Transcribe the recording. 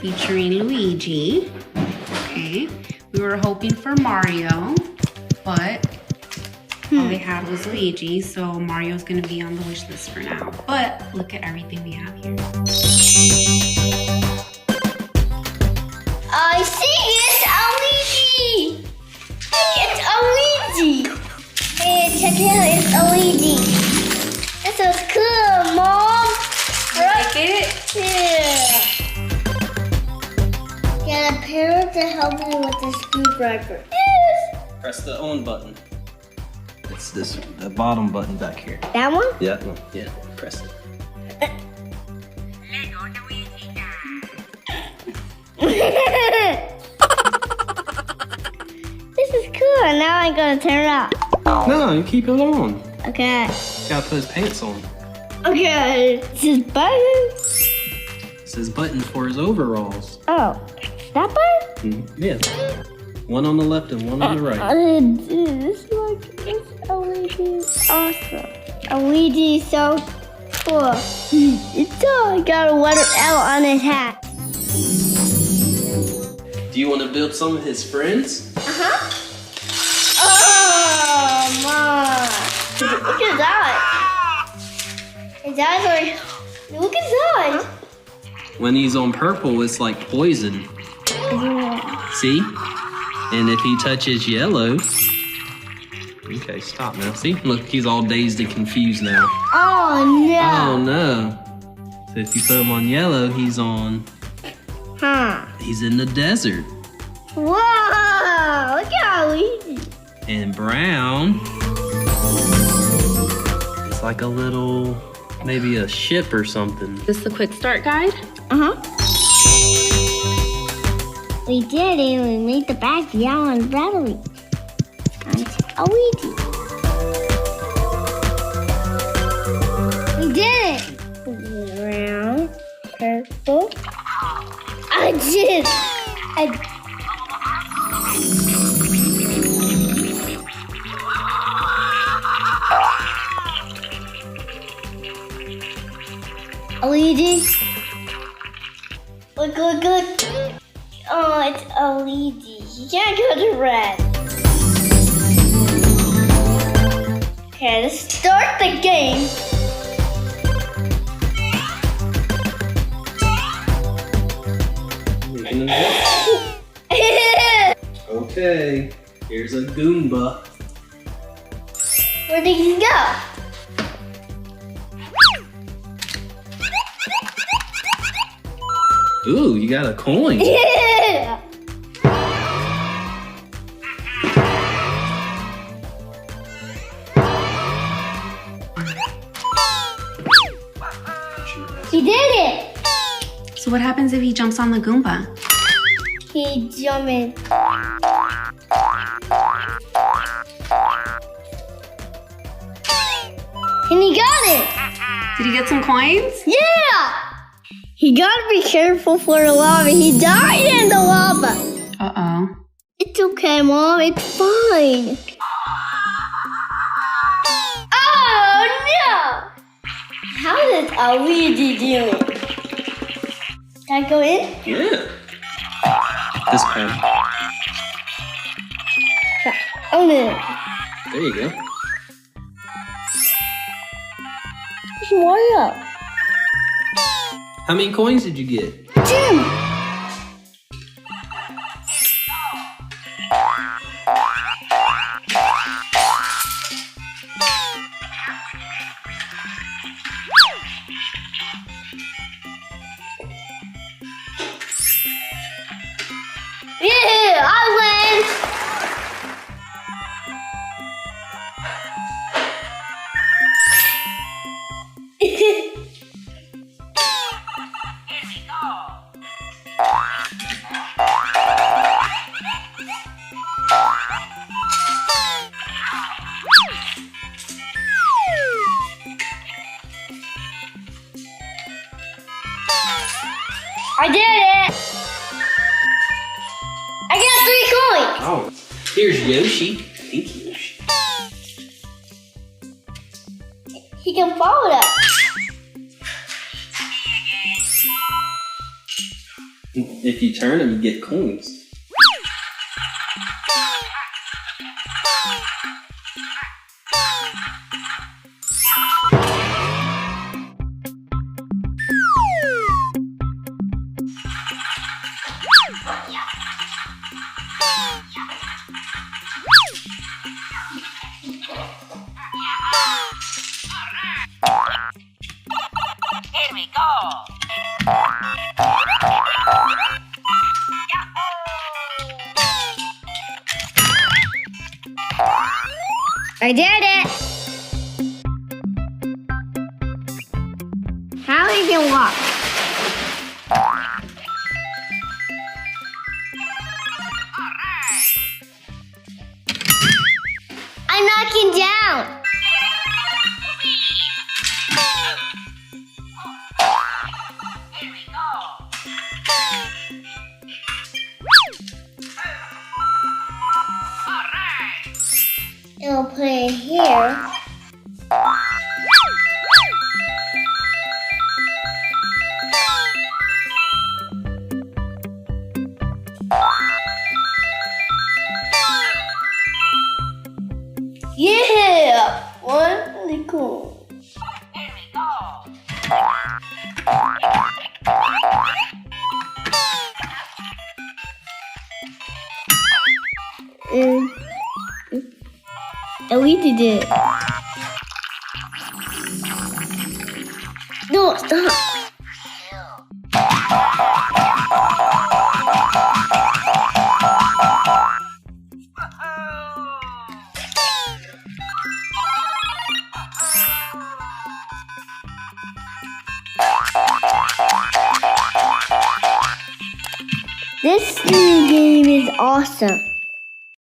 featuring Luigi. Okay, we were hoping for Mario, but all they had was Luigi, so Mario's gonna be on the wish list for now. But look at everything we have here. I see it's Luigi! It's Luigi! Hey, check it out, it's Luigi. This is cool, Mom! Like it? Yeah. Get a parent to help me with the screwdriver. Yes! Press the on button. It's the bottom button back here. That one? Yeah, yeah, press it. This is cool. Now I'm gonna turn it off. No, you keep it on. Okay. Gotta put his pants on. Okay. This is button. This is button for his overalls. Oh, that button? Yeah. One on the left and one on the right. This it's Luigi. Awesome. Luigi so cool. It's all got a letter L on his hat. Do you want to build some of his friends? Uh-huh. Oh, Mom. Look at that. His eyes are... Look at that. When he's on purple, it's like poison. See? And if he touches yellow... Okay, stop now. See? Look, he's all dazed and confused now. Oh, no. Oh, no. So if you put him on yellow, he's on... Huh. He's in the desert. Whoa. Look at Luigi. And brown... It's like a little... Maybe a ship or something. Is this the quick start guide? Uh-huh. We did it. We made the bag yellow and rattly. And Luigi. We did it. Brown, purple. I did. Luigi. Look, look, look. Oh, it's Luigi. You can't go to red. Okay, let's start the game. Okay, here's a Goomba. Where did he go? Ooh, you got a coin. Yeah. He did it. So what happens if he jumps on the Goomba? He jumped. And he got it. Did he get some coins? Yeah. He gotta be careful for the lava. He died in the lava. Uh-oh. It's okay, Mom. It's fine. Oh, no. How did Luigi do it? Can I go in? Yeah. This pen. Oh, no. There you go. There's Mario. How many coins did you get? 2. Yeah, I win. I did it! I got 3 coins! Oh, here's Yoshi. Thank you, Yoshi. He can follow that. If you turn them, you get coins. Here we go. I did it. How he can walk? I'm knocking down. Here we go. All right. I'll put it here. Yeah, one cool. Here we go. Luigi did it. No, stop. This game is awesome.